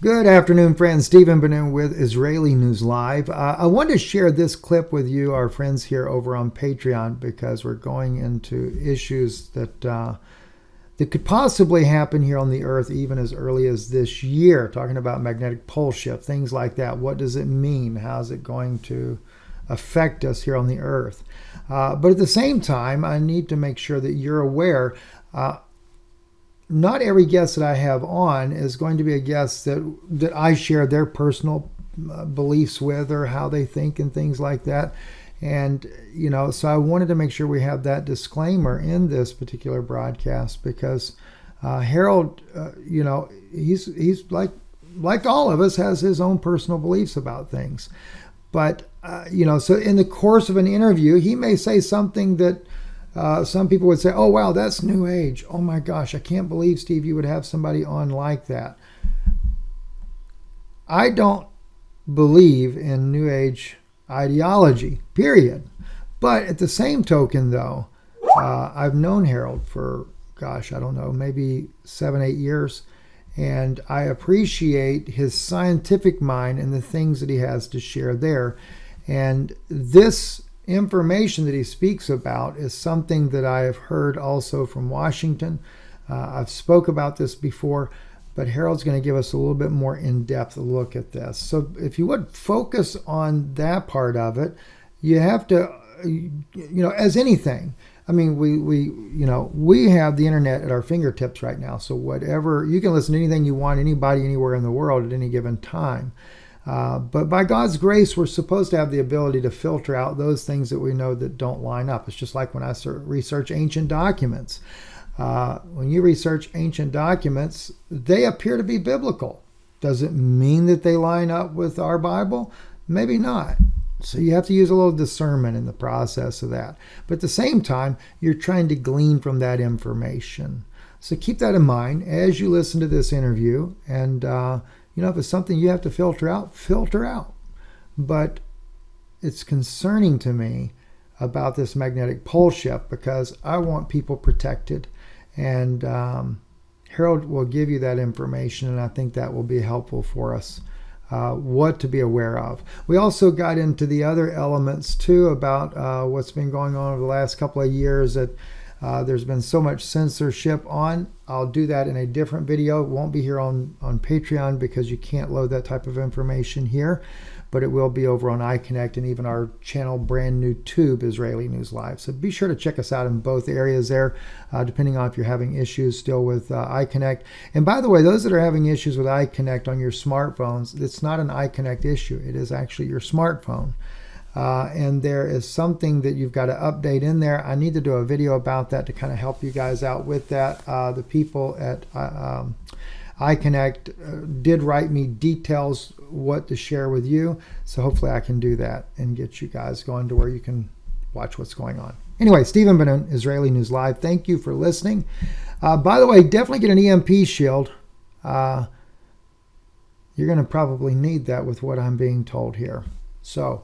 Good afternoon, friends. Stephen Ben-Nun with Israeli News Live. I want to share this clip with you, our friends here over on Patreon, because we're going into issues that could possibly happen here on the Earth even as early as this year. Talking about magnetic pole shift, things like that. What does it mean? How's it going to affect us here on the Earth? But at the same time, I need to make sure that you're aware. Not every guest that I have on is going to be a guest that I share their personal beliefs with or how they think and things like that. And, so I wanted to make sure we have that disclaimer in this particular broadcast because Harald, he's like all of us, has his own personal beliefs about things. But, so in the course of an interview, he may say something that some people would say, oh, wow, that's New Age. Oh, my gosh, I can't believe, Steve, you would have somebody on like that. I don't believe in New Age ideology, period. But at the same token, though, I've known Harald for, gosh, I don't know, maybe 7-8 years. And I appreciate his scientific mind and the things that he has to share there. And this information that he speaks about is something that I have heard also from Washington. I've spoke about this before, but Harold's going to give us a little bit more in-depth look at this. So if you would focus on that part of it, you have to, as anything, I mean, we have the internet at our fingertips right now. So whatever, you can listen to anything you want, anybody, anywhere in the world at any given time. But by God's grace, we're supposed to have the ability to filter out those things that we know that don't line up. It's just like when I research ancient documents. When you research ancient documents, they appear to be biblical. Does it mean that they line up with our Bible? Maybe not. So you have to use a little discernment in the process of that. But at the same time, you're trying to glean from that information. So keep that in mind as you listen to this interview. And, if it's something you have to filter out, filter out. But it's concerning to me about this magnetic pole shift because I want people protected. And Harald will give you that information, and I think that will be helpful for us, what to be aware of. We also got into the other elements, too, about what's been going on over the last couple of years that there's been so much censorship on. I'll do that in a different video. It won't be here on Patreon because you can't load that type of information here, but it will be over on iConnect and even our channel, brand new tube, Israeli News Live. So be sure to check us out in both areas there, depending on if you're having issues still with iConnect. And by the way, those that are having issues with iConnect on your smartphones, it's not an iConnect issue. It is actually your smartphone. And there is something that you've got to update in there. I need to do a video about that to kind of help you guys out with that. The people at iConnect did write me details what to share with you. So hopefully I can do that and get you guys going to where you can watch what's going on. Anyway, Stephen Ben-Nun, Israeli News Live. Thank you for listening. By the way, definitely get an EMP shield. You're going to probably need that with what I'm being told here. So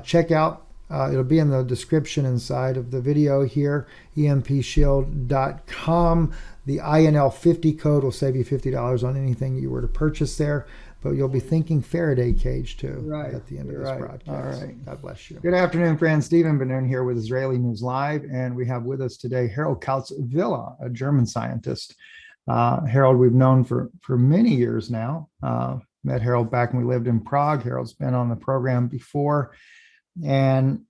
check out, it'll be in the description inside of the video here, empshield.com. The INL50 code will save you $50 on anything you were to purchase there, but you'll be thinking Faraday cage too at the end of this broadcast. All right. God bless you. Good afternoon, friends. Stephen Ben-Nun here with Israeli News Live, and we have with us today Harald Kautz-Villa, a German scientist. Harald, we've known for many years now. Met Harald back when we lived in Prague. Harald's been on the program before. And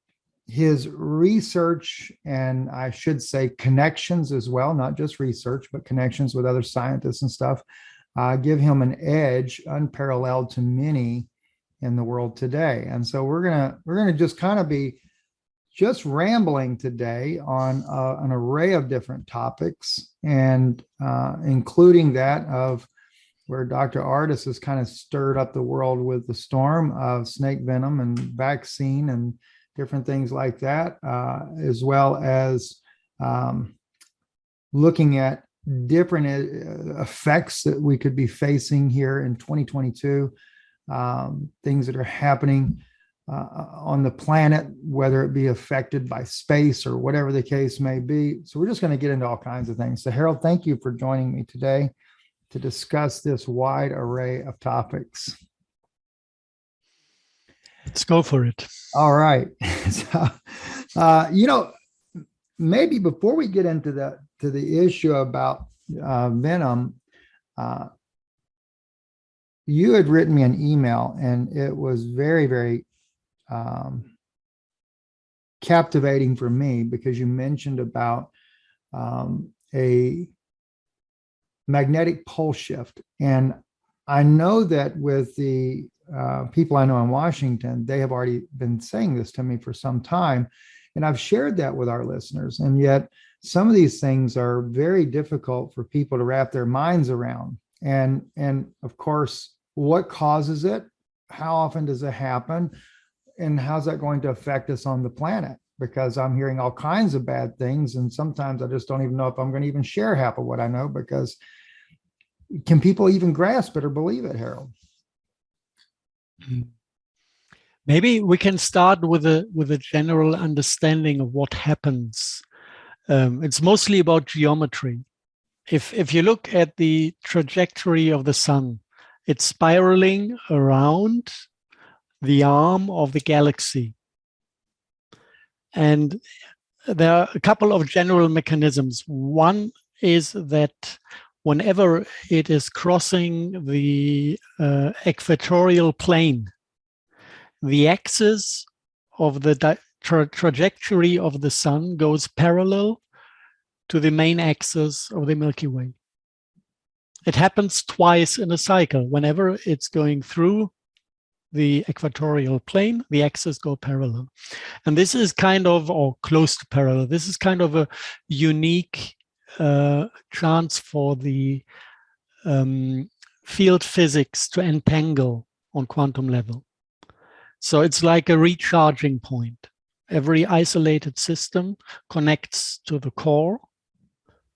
his research, and I should say connections as well, not just research, but connections with other scientists and stuff, give him an edge unparalleled to many in the world today. And so we're gonna just kind of be just rambling today on an array of different topics, and including that of where Dr. Ardis has kind of stirred up the world with the storm of snake venom and vaccine and different things like that, as well as looking at different effects that we could be facing here in 2022, things that are happening on the planet, whether it be affected by space or whatever the case may be. So we're just going to get into all kinds of things. So Harald, thank you for joining me today. to discuss this wide array of topics. Let's go for it. All right. So, maybe before we get into the issue about venom, you had written me an email, and it was very, very captivating for me, because you mentioned about a magnetic pole shift. And I know that with the people I know in Washington, they have already been saying this to me for some time. And I've shared that with our listeners. And yet some of these things are very difficult for people to wrap their minds around. And of course, what causes it? How often does it happen? And how's that going to affect us on the planet? Because I'm hearing all kinds of bad things. And sometimes I just don't even know if I'm going to even share half of what I know, because can people even grasp it or believe it, Harald? Maybe we can start with a general understanding of what happens. It's mostly about geometry. If you look at the trajectory of the sun, it's spiraling around the arm of the galaxy. And there are a couple of general mechanisms. One is that whenever it is crossing the equatorial plane, the axis of the trajectory of the sun goes parallel to the main axis of the Milky Way. It happens twice in a cycle. Whenever it's going through the equatorial plane, the axes go parallel. And this is kind of, or close to parallel, this is kind of a unique chance for the field physics to entangle on quantum level. So it's like a recharging point. Every isolated system connects to the core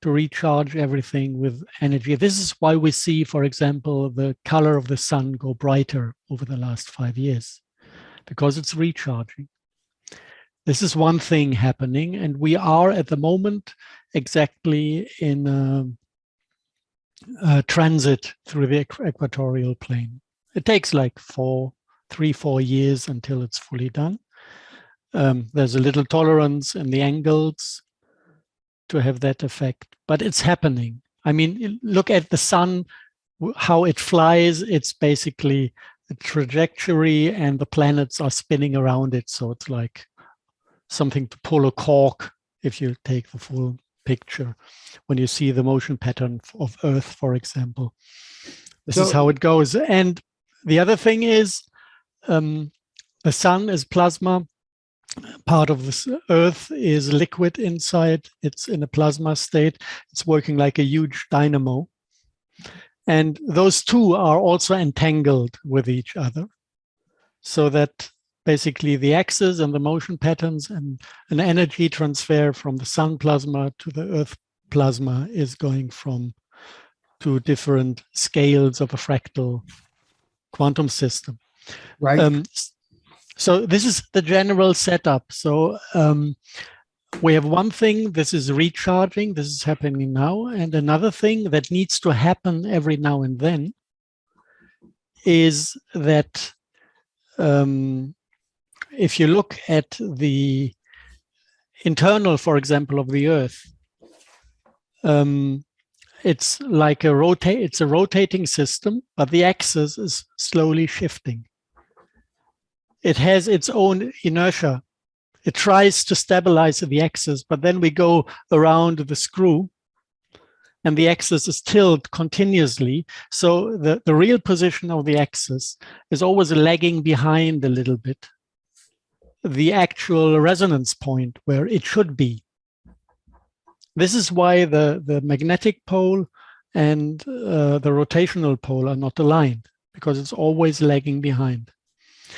to recharge everything with energy. This is why we see, for example, the color of the sun go brighter over the last 5 years, because it's recharging. This is one thing happening, and we are at the moment exactly in a transit through the equatorial plane. It takes like 3-4 years until it's fully done. There's a little tolerance in the angles to have that effect, but it's happening. I mean, look at the sun, how it flies. It's basically a trajectory, and the planets are spinning around it. So it's like something to pull a cork if you take the full picture. When you see the motion pattern of Earth, for example, this is how it goes. And the other thing is, the sun is plasma. Part of this Earth is liquid inside. It's in a plasma state. It's working like a huge dynamo. And those two are also entangled with each other, so that basically the axis and the motion patterns and an energy transfer from the sun plasma to the Earth plasma is going from two different scales of a fractal quantum system. Right. So this is the general setup. So we have one thing, this is recharging, this is happening now. And another thing that needs to happen every now and then is that if you look at the internal, for example, of the Earth, it's like a rotating system, but the axis is slowly shifting. It has its own inertia. It tries to stabilize the axis, but then we go around the screw and the axis is tilted continuously. So the real position of the axis is always lagging behind a little bit the actual resonance point where it should be. This is why the magnetic pole and the rotational pole are not aligned, because it's always lagging behind.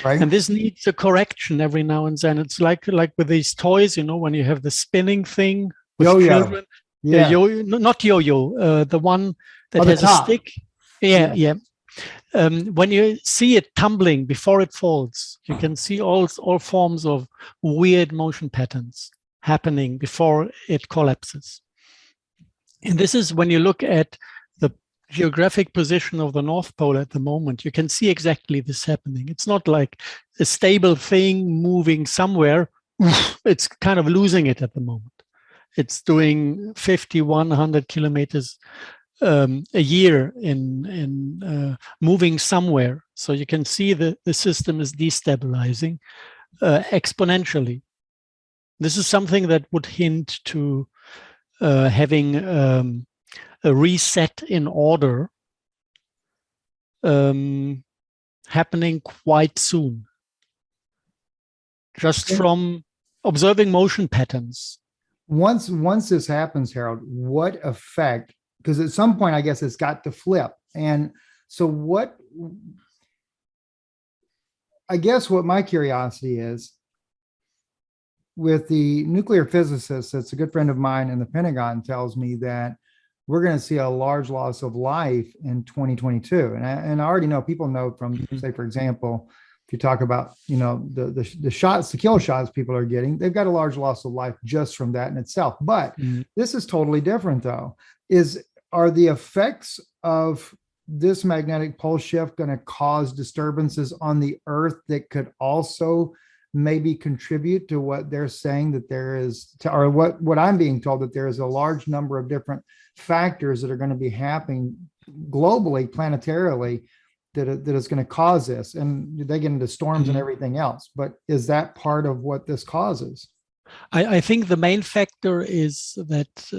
Right. And this needs a correction every now and then. It's like with these toys, you know, when you have the spinning thing with children. Yeah, not yo-yo, the one that has a stick. Yeah. When you see it tumbling before it falls, you can see all forms of weird motion patterns happening before it collapses. And this is when you look at the geographic position of the North Pole at the moment, you can see exactly this happening. It's not like a stable thing moving somewhere. It's kind of losing it at the moment. It's doing 50, 100 kilometers a year in moving somewhere. So you can see the system is destabilizing exponentially. This is something that would hint to having a reset in order happening quite soon, just from observing motion patterns. Once this happens, Harold, what effect? Because at some point, I guess it's got to flip. And so what, I guess what my curiosity is, with the nuclear physicist that's a good friend of mine in the Pentagon tells me that we're going to see a large loss of life in 2022. And I already know, people know from, say, for example, if you talk about, the shots, the kill shots people are getting, they've got a large loss of life just from that in itself. But this is totally different, though. Are the effects of this magnetic pole shift going to cause disturbances on the Earth that could also maybe contribute to what they're saying that there is, or what I'm being told, that there is a large number of different factors that are going to be happening globally, planetarily, that is going to cause this? And they get into storms and everything else, but is that part of what this causes? I think the main factor is that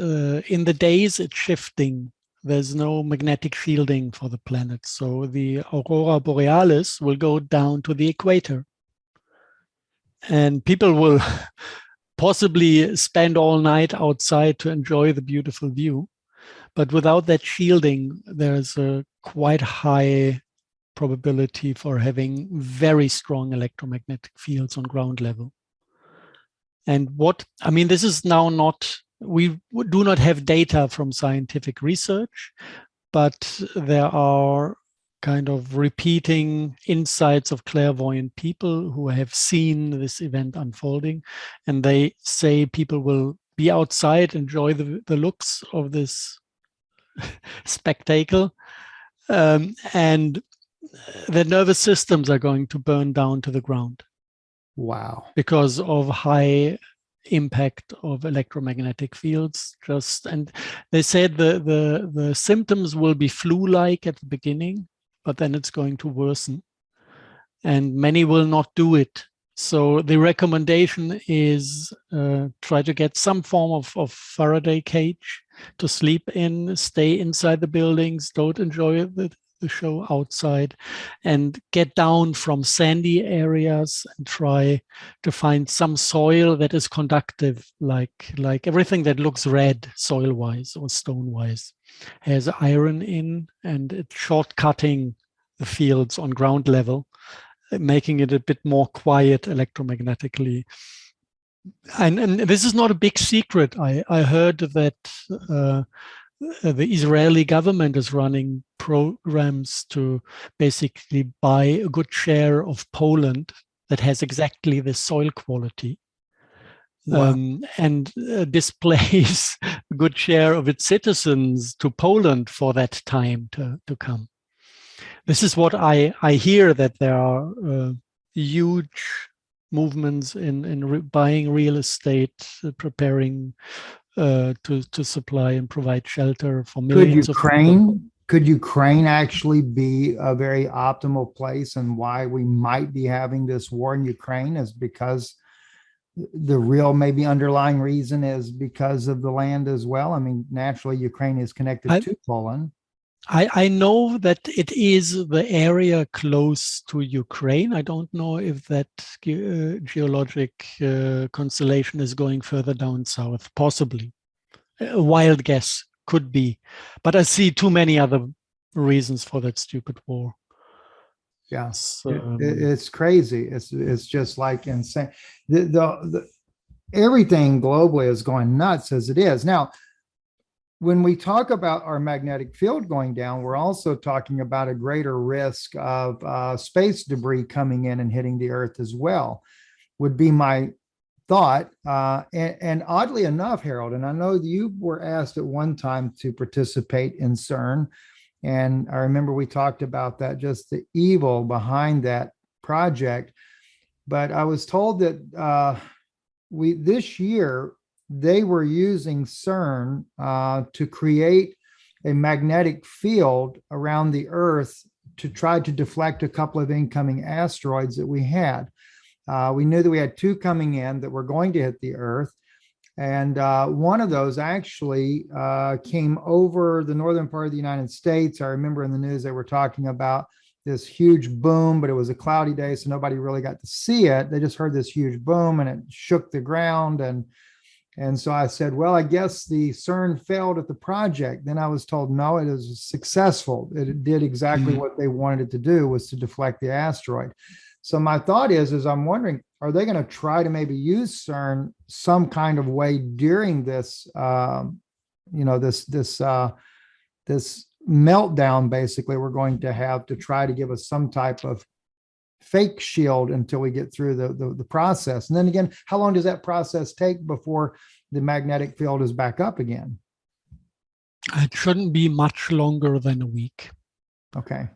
in the days it's shifting. There's no magnetic shielding for the planet. So the aurora borealis will go down to the equator. And people will possibly spend all night outside to enjoy the beautiful view. But without that shielding, there's a quite high probability for having very strong electromagnetic fields on ground level. And this is now not, we do not have data from scientific research, but there are kind of repeating insights of clairvoyant people who have seen this event unfolding. And they say people will be outside, enjoy the looks of this spectacle, and their nervous systems are going to burn down to the ground. Wow. Because of high impact of electromagnetic fields. And they said the symptoms will be flu-like at the beginning, but then it's going to worsen. And many will not do it. So the recommendation is try to get some form of Faraday cage to sleep in, stay inside the buildings, don't enjoy the show outside, and get down from sandy areas and try to find some soil that is conductive, like everything that looks red soil-wise or stone-wise has iron in, and it's shortcutting the fields on ground level, making it a bit more quiet electromagnetically. And this is not a big secret. I heard that the Israeli government is running programs to basically buy a good share of Poland that has exactly the soil quality. Wow. And displays a good share of its citizens to Poland for that time to come. This is what I hear, that there are huge movements in buying real estate, preparing to supply and provide shelter for millions of people. Could Ukraine actually be a very optimal place, and why we might be having this war in Ukraine is because the real maybe underlying reason is because of the land as well? I mean, naturally, Ukraine is connected to Poland. I know that it is the area close to Ukraine. I don't know if that geologic constellation is going further down south, possibly. A wild guess, could be. But I see too many other reasons for that stupid war. Yeah, it's crazy. It's just like insane. The everything globally is going nuts as it is. Now, when we talk about our magnetic field going down, we're also talking about a greater risk of space debris coming in and hitting the Earth as well, would be my thought. And oddly enough, Harold, and I know you were asked at one time to participate in CERN, And I remember we talked about that, just the evil behind that project. But I was told that this year they were using CERN to create a magnetic field around the Earth to try to deflect a couple of incoming asteroids that we had. We knew that we had two coming in that were going to hit the Earth. And one of those actually came over the northern part of the United States. I remember in the news they were talking about this huge boom, but it was a cloudy day, so nobody really got to see it. They just heard this huge boom and it shook the ground. And so I said, well, I guess the CERN failed at the project. Then I was told, no, it was successful. It did exactly what they wanted it to do, was to deflect the asteroid. So my thought is I'm wondering, are they going to try to maybe use CERN some kind of way during this, this meltdown, basically, we're going to have to try to give us some type of fake shield until we get through the process. And then again, how long does that process take before the magnetic field is back up again? It shouldn't be much longer than a week. Okay.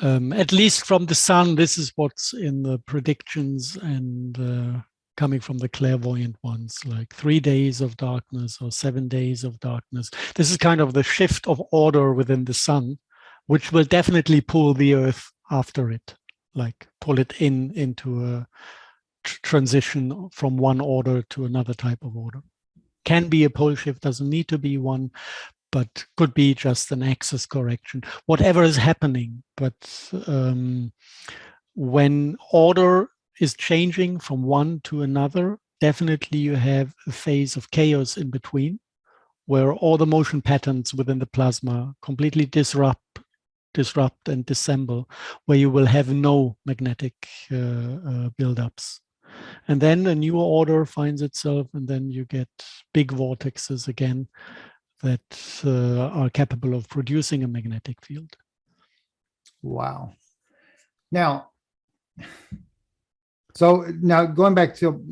At least from the sun, this is what's in the predictions and coming from the clairvoyant ones, like 3 days of darkness or 7 days of darkness. This is kind of the shift of order within the sun, which will definitely pull the Earth after it, like pull it into a transition from one order to another type of order. Can be a pole shift, doesn't need to be one, but could be just an axis correction, whatever is happening. But when order is changing from one to another, definitely you have a phase of chaos in between, where all the motion patterns within the plasma completely disrupt and dissemble, where you will have no magnetic buildups. And then a new order finds itself, and then you get big vortexes again that are capable of producing a magnetic field. Wow. Now going back to,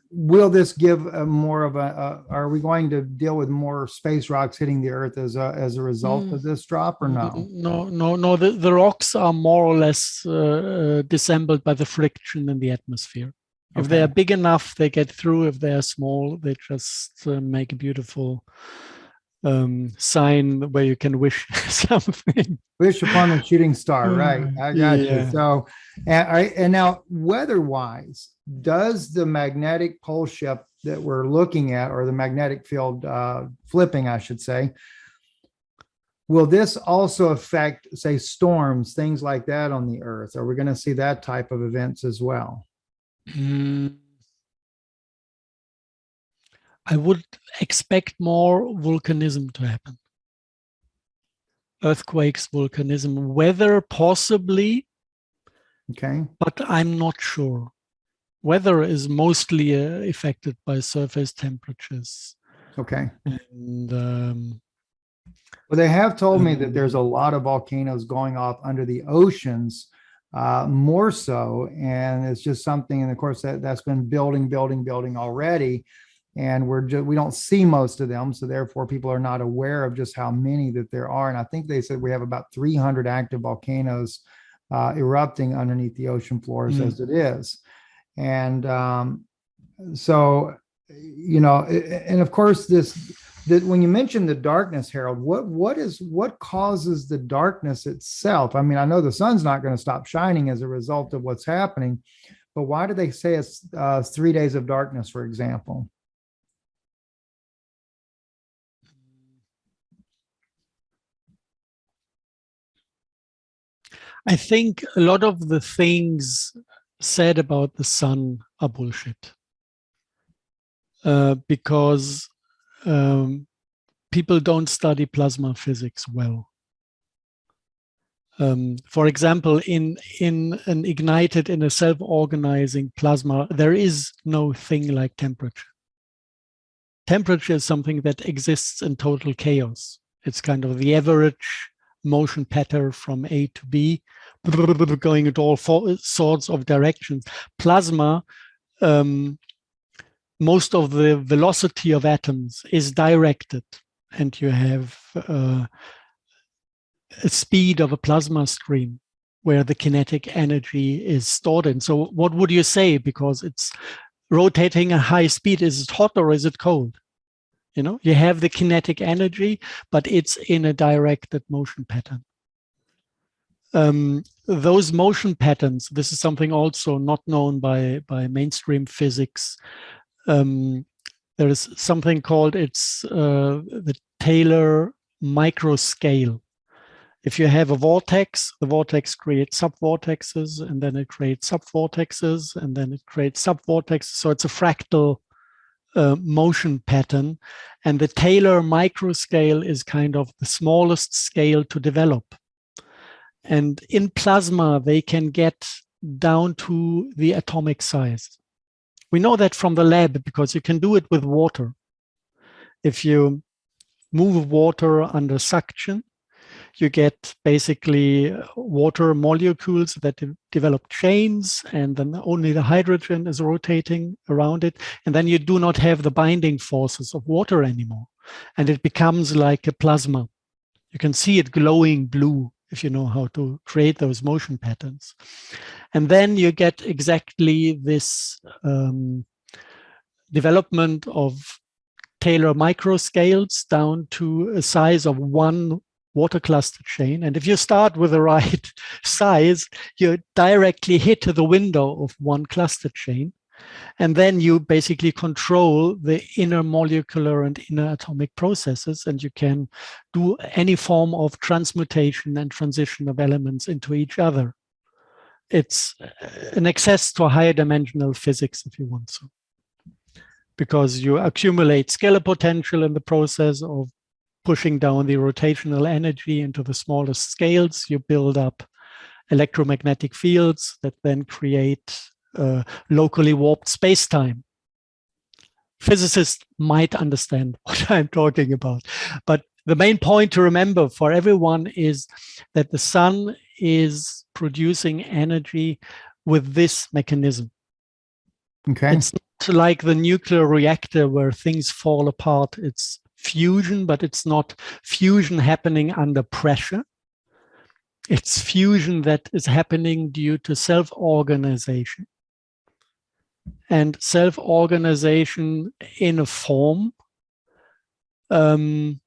will this give more of are we going to deal with more space rocks hitting the Earth as a result of this drop, or no? No. The rocks are more or less dissembled by the friction in the atmosphere. If they are big enough, they get through. If they are small, they just make a beautiful sign where you can wish something. Wish upon a shooting star, right? I got you. So, and now weather-wise, does the magnetic pole shift that we're looking at, or the magnetic field flipping, I should say, will this also affect, say, storms, things like that on the Earth? Are we going to see that type of events as well? I would expect more volcanism to happen. Earthquakes, volcanism, weather possibly. Okay. But I'm not sure. Weather is mostly affected by surface temperatures. Okay. And well, they have told me that there's a lot of volcanoes going off under the oceans, more so, and it's just something. And of course, that's been building already, and we don't see most of them, so therefore people are not aware of just how many that there are. And I think they said we have about 300 active volcanoes erupting underneath the ocean floors as it is. And so, and of course that when you mention the darkness, Harold, what causes the darkness itself? I mean, I know the sun's not going to stop shining as a result of what's happening, but why do they say it's 3 days of darkness, for example? I think a lot of the things said about the sun are bullshit. Because people don't study plasma physics well. For example, in an ignited, in a self-organizing plasma, there is no thing like temperature. Temperature is something that exists in total chaos. It's kind of the average motion pattern from A to B, going into all sorts of directions. Plasma, most of the velocity of atoms is directed, and you have speed of a plasma stream where the kinetic energy is stored in. So what would you say? Because it's rotating at high speed. Is it hot or is it cold? You know, you have the kinetic energy, but it's in a directed motion pattern. Those motion patterns, this is something also not known by mainstream physics. There is something called the Taylor microscale. If you have a vortex, the vortex creates subvortexes, and then it creates subvortexes, and then it creates subvortexes. So it's a fractal motion pattern. And the Taylor microscale is kind of the smallest scale to develop. And in plasma, they can get down to the atomic size. We know that from the lab because you can do it with water. If you move water under suction, you get basically water molecules that develop chains, and then only the hydrogen is rotating around it. And then you do not have the binding forces of water anymore. And it becomes like a plasma. You can see it glowing blue if you know how to create those motion patterns. And then you get exactly this development of Taylor microscales down to a size of one water cluster chain. And if you start with the right size, you directly hit the window of one cluster chain. And then you basically control the inner molecular and inner atomic processes, and you can do any form of transmutation and transition of elements into each other. It's an access to a higher dimensional physics, if you want to, because you accumulate scalar potential in the process of pushing down the rotational energy into the smallest scales. You build up electromagnetic fields that then create locally warped space-time. Physicists might understand what I'm talking about, but the main point to remember for everyone is that the sun is producing energy with this mechanism. Okay. It's not like the nuclear reactor where things fall apart. It's fusion, but it's not fusion happening under pressure. It's fusion that is happening due to self-organization. And self-organization in a form how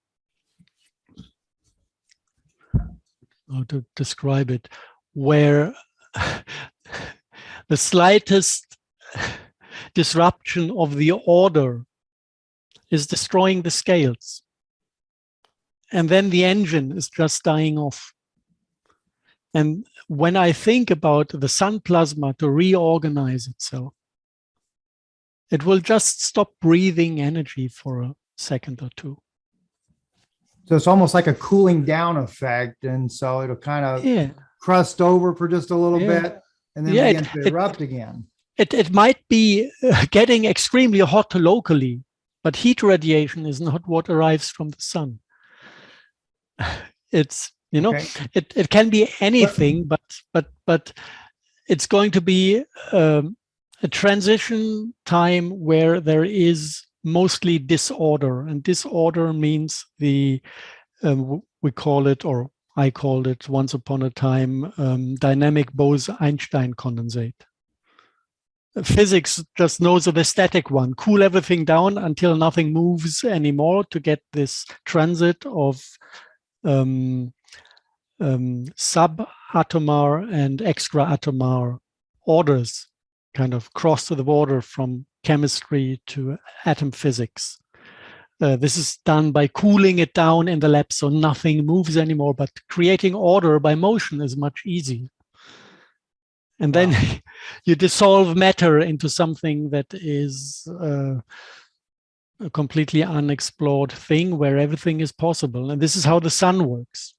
to describe it, where the slightest disruption of the order is destroying the scales. And then the engine is just dying off. And when I think about the sun plasma to reorganize itself, it will just stop breathing energy for a second or two. So it's almost like a cooling down effect. And so it'll kind of crust over for just a little bit and then begin to erupt again. It might be getting extremely hot locally, but heat radiation is not what arrives from the sun. It's, you know, it can be anything, but it's going to be a transition time where there is mostly disorder, and disorder means the we call it, or I called it once upon a time, dynamic Bose-Einstein condensate. Physics just knows of the static one. Cool everything down until nothing moves anymore to get this transit of subatomar and extra-atomar orders, kind of cross to the border from chemistry to atom physics. This is done by cooling it down in the lab so nothing moves anymore, but creating order by motion is much easier. And then you dissolve matter into something that is a completely unexplored thing where everything is possible. And this is how the sun works.